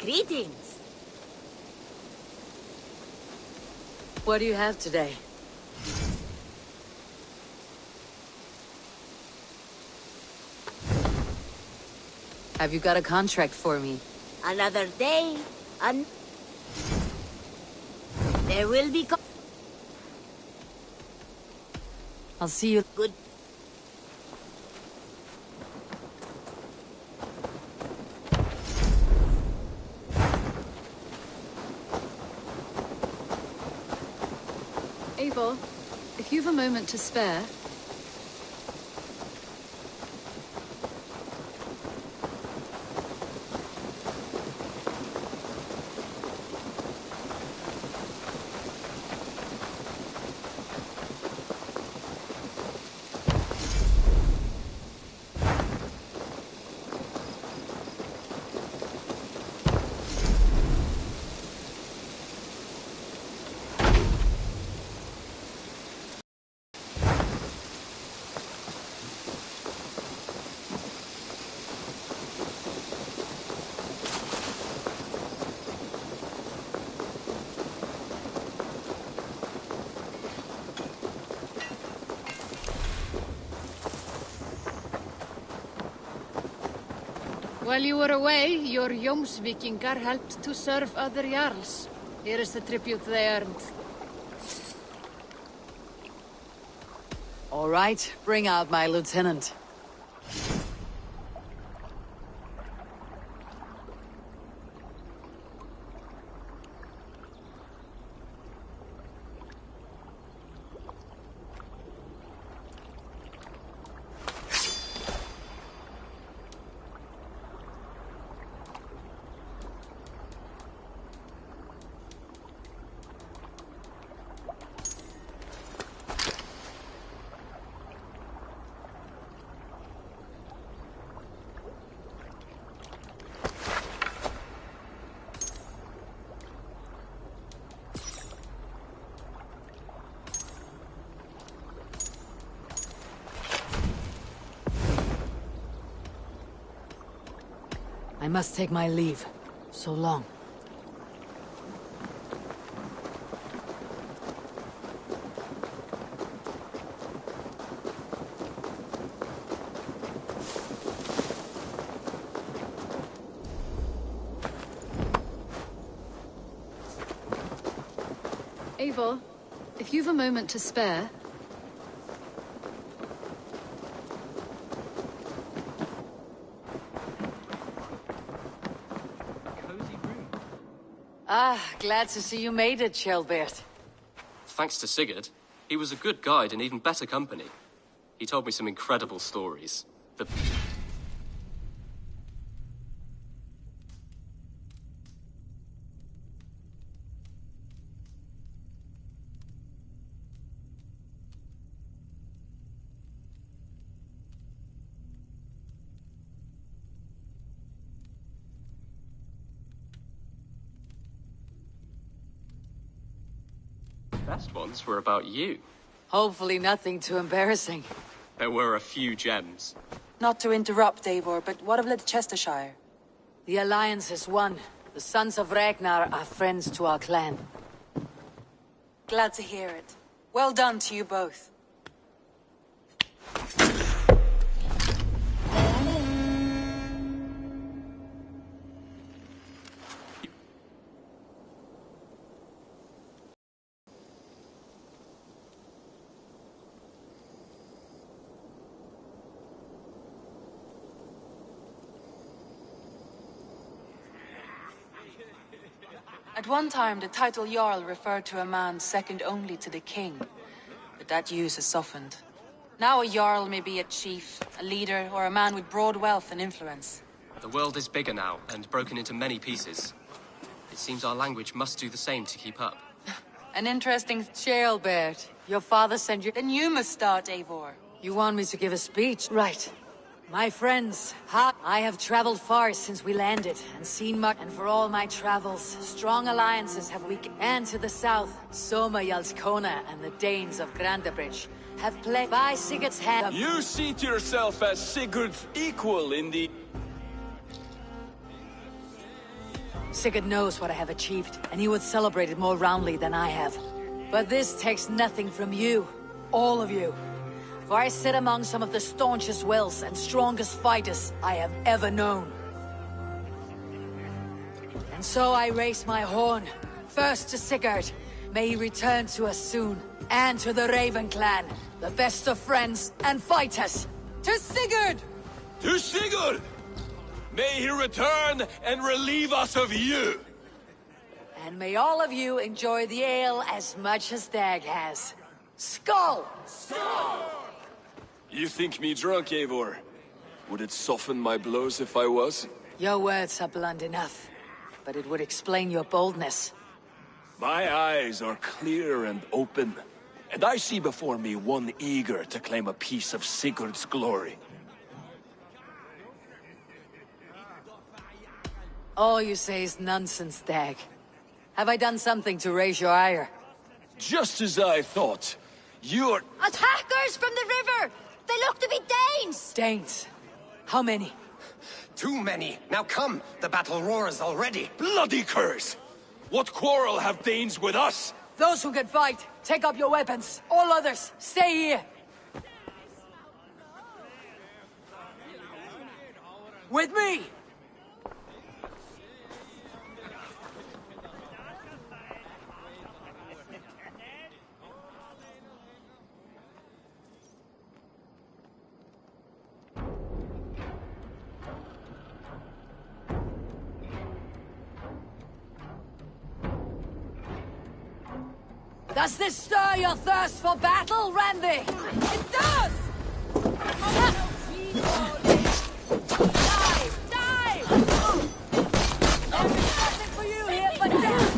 Greetings. What do you have today? Have you got a contract for me? Another day, and there will be I'll see you. good. Eivor, if you've a moment to spare... While you were away, your Jómsvíkingar helped to serve other Jarls. Here is the tribute they earned. All right, bring out my lieutenant. I must take my leave. So long. Eivor, if you've a moment to spare... Ah, glad to see you made it, Kjellbert. Thanks to Sigurd. He was a good guide and even better company. He told me some incredible stories. Best ones were about you. Hopefully nothing too embarrassing. There were a few gems. Not to interrupt, Eivor, but what of Leicestershire? The Alliance has won. The Sons of Ragnar are friends to our clan. Glad to hear it. Well done to you both. At one time, the title Jarl referred to a man second only to the king. But that use has softened. Now a Jarl may be a chief, a leader, or a man with broad wealth and influence. The world is bigger now, and broken into many pieces. It seems our language must do the same to keep up. An interesting... Kjellbert, your father sent you... Then you must start, Eivor. You want me to give a speech? Right. My friends, I have traveled far since we landed, and seen much, and for all my travels, strong alliances have weakened. And to the south, Soma Jarlskona and the Danes of Grandabridge have played by Sigurd's hand. You see to yourself as Sigurd's equal in the... Sigurd knows what I have achieved, and he would celebrate it more roundly than I have. But this takes nothing from you. All of you. For I sit among some of the staunchest wills and strongest fighters I have ever known. And so I raise my horn, first to Sigurd. May he return to us soon. And to the Raven clan, the best of friends and fighters. To Sigurd! To Sigurd! May he return and relieve us of you! And may all of you enjoy the ale as much as Dag has. Skull! You think me drunk, Eivor? Would it soften my blows if I was? Your words are blunt enough, but it would explain your boldness. My eyes are clear and open, and I see before me one eager to claim a piece of Sigurd's glory. All you say is nonsense, Dag. Have I done something to raise your ire? Just as I thought. You're... Attackers from the river! They look to be Danes! Danes? How many? Too many. Now come, the battle roars already. Bloody curse! What quarrel have Danes with us? Those who can fight, take up your weapons. All others, stay here. With me! Does this stir your thirst for battle, Randvi? It does! Die! Die! There is nothing for you here but death!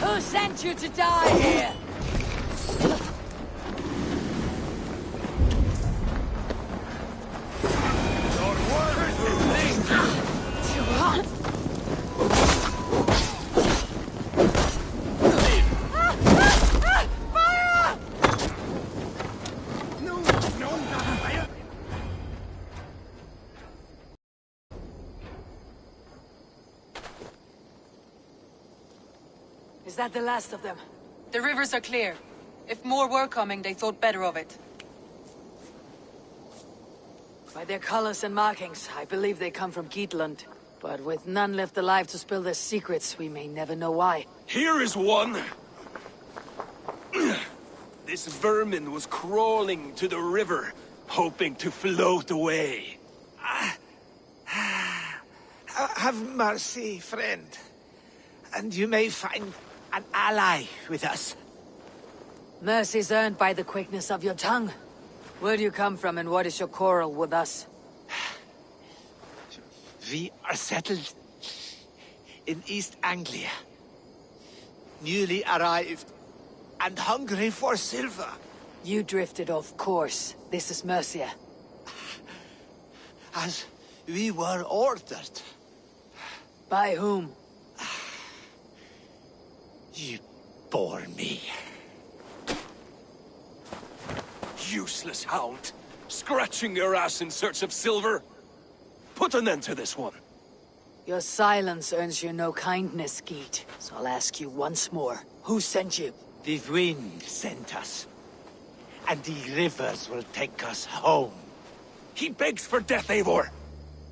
Who sent you to die here? Is that the last of them? The rivers are clear. If more were coming, they thought better of it. By their colors and markings, I believe they come from Geatland. But with none left alive to spill their secrets, we may never know why. Here is one! This vermin was crawling to the river, hoping to float away. Have mercy, friend. And you may find an ally with us. Mercy's earned by the quickness of your tongue. Where do you come from and what is your quarrel with us? We are settled in East Anglia. Newly arrived and hungry for silver. You drifted off course. This is Mercia. As we were ordered. By whom? You bore me. Useless hound! Scratching your ass in search of silver! Put an end to this one! Your silence earns you no kindness, Geat. So I'll ask you once more. Who sent you? The wind sent us. and the rivers will take us home. He begs for death, Eivor!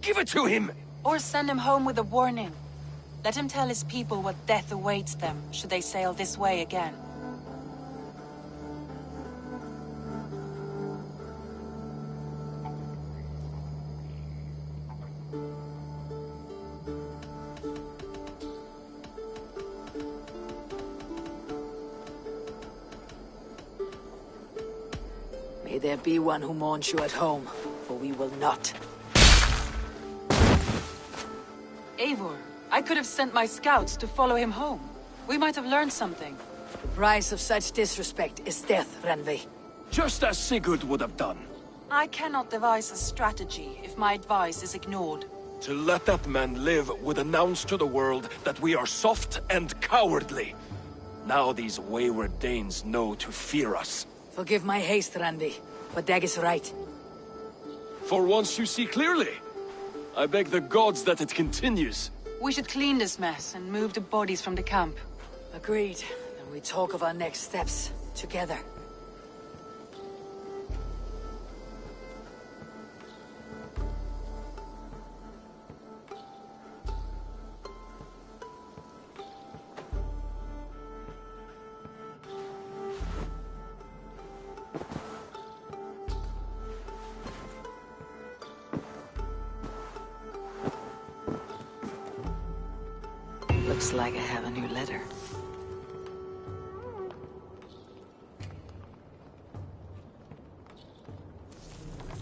Give it to him! Or send him home with a warning. Let him tell his people what death awaits them, should they sail this way again. May there be one who mourns you at home, for we will not. Eivor, I could have sent my scouts to follow him home. We might have learned something. The price of such disrespect is death, Randvi. Just as Sigurd would have done. I cannot devise a strategy if my advice is ignored. To let that man live would announce to the world that we are soft and cowardly. Now these wayward Danes know to fear us. Forgive my haste, Randvi, but Dag is right. For once you see clearly. I beg the gods that it continues. We should clean this mess and move the bodies from the camp. Agreed. And we talk of our next steps, together. Looks like I have a new letter.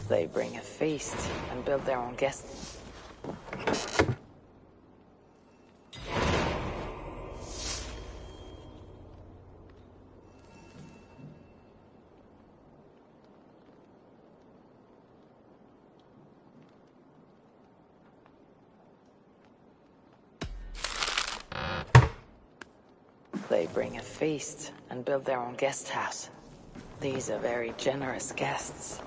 They bring a feast and build their own guests. They bring a feast and build their own guest house. These are very generous guests.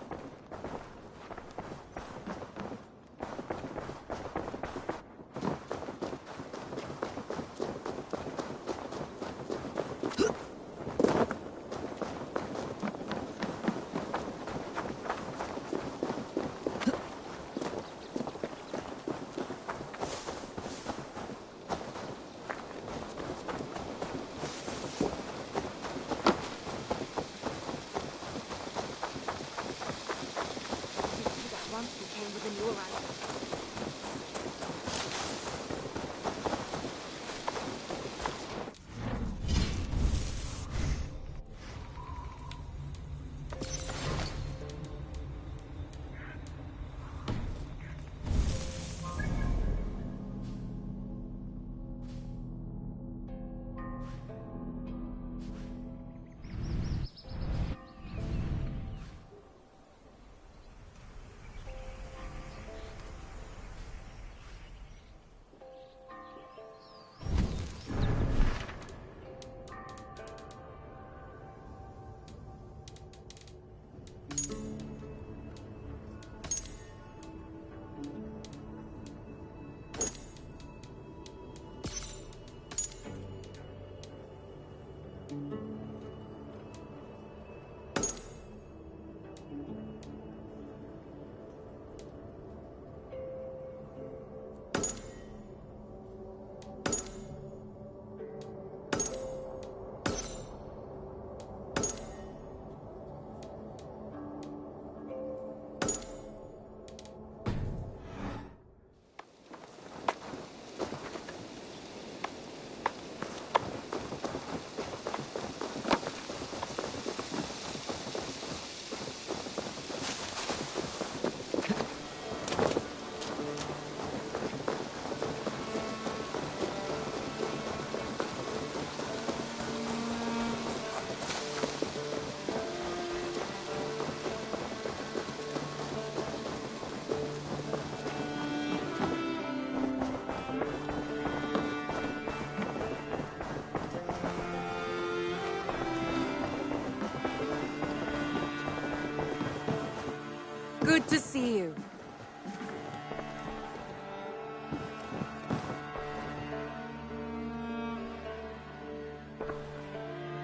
Good to see you.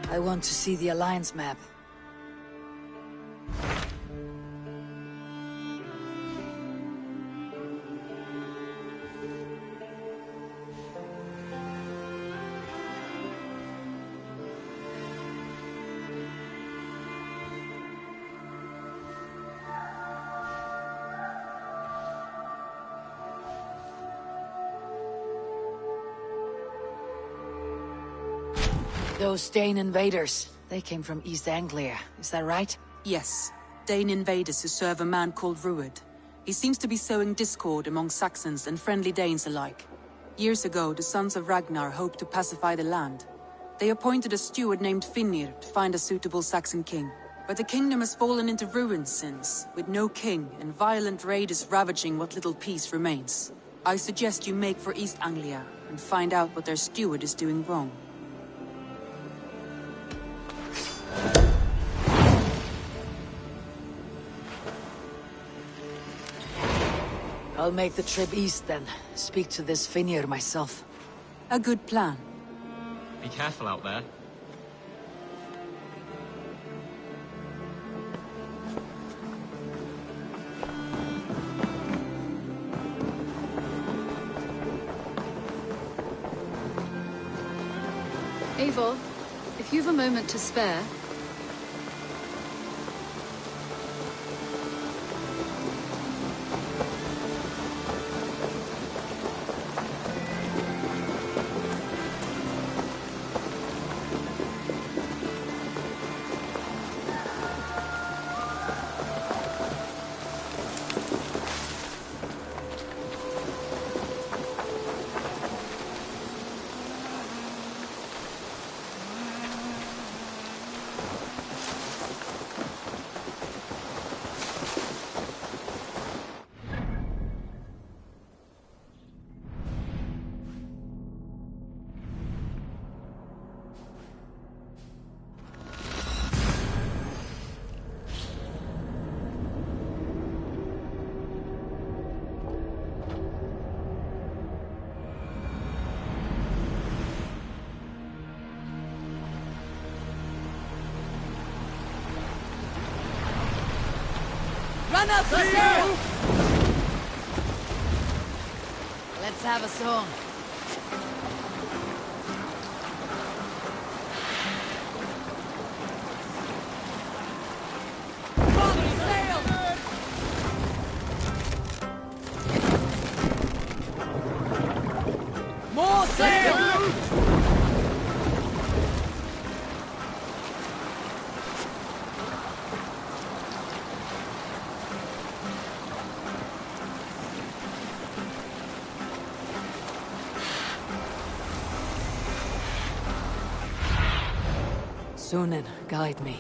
I want to see the Alliance map. Those Dane invaders, they came from East Anglia, is that right? Yes. Dane invaders who serve a man called Rued. He seems to be sowing discord among Saxons and friendly Danes alike. Years ago, the sons of Ragnar hoped to pacify the land. They appointed a steward named Finnir to find a suitable Saxon king. But the kingdom has fallen into ruins since, with no king and violent raiders ravaging what little peace remains. I suggest you make for East Anglia and find out what their steward is doing wrong. I'll make the trip east then. Speak to this Finnir myself. A good plan. Be careful out there. Eivor, if you've a moment to spare... Run up the stairs! Let's have a song. More sail! Sunan, guide me.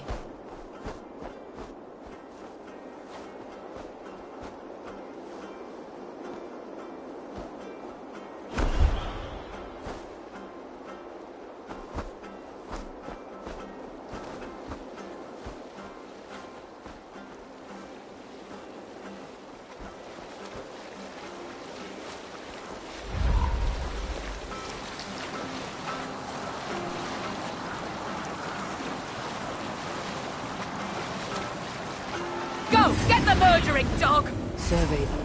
Go! Get the murdering dog! Survey them.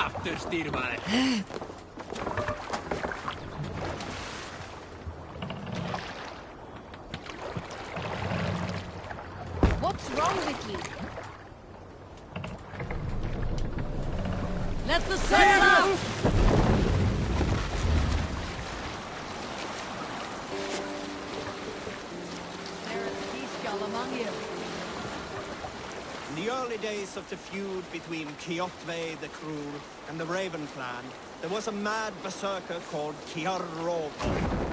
after, Styrmare. What's wrong with you? Let the sail out! There is peace, y'all, among you. In the early days of the feud between Kjotve the Cruel and the Raven clan, there was a mad berserker called Kiar Rogo.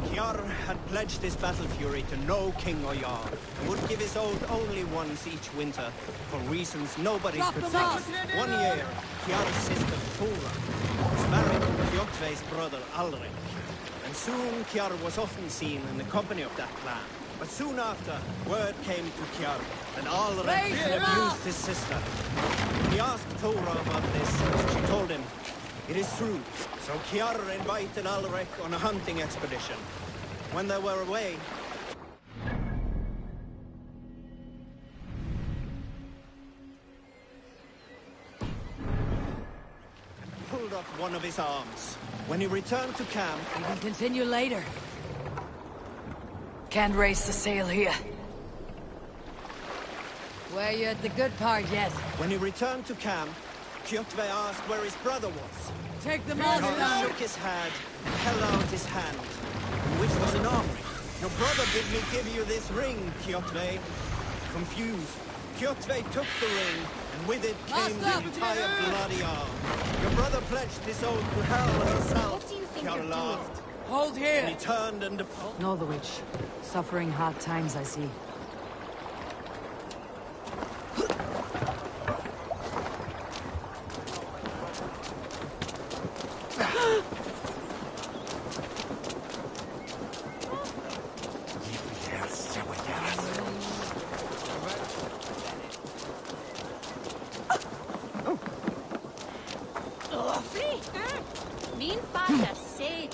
Kiar had pledged his battle fury to no king or jarl, and would give his oath only once each winter, for reasons nobody could fathom. One year, Kiar's sister Thora was married to Kjotve's brother Alrik, and soon Kiar was often seen in the company of that clan. But soon after, word came to Kiar that Alrik had abused his sister. He asked Thora about this, and she told him, it is true. So Kiar invited Alrik on a hunting expedition. When they were away, pulled off one of his arms. When he returned to camp, We can continue later. Can't raise the sail here. Where you at the good part yet? when he returned to camp, Kjotve asked where his brother was. Take the mask Kiar down! shook his head, held out his hand, which was an arm ring. Your brother bid me give you this ring, Kjotve. Confused, Kjotve took the ring, and with it came the entire bloody arm. Your brother pledged his oath to Hel herself. What do you think Kiar you're laughed, Hold and here! he turned and departed. Northwich. Suffering hard times, I see. Min far säg.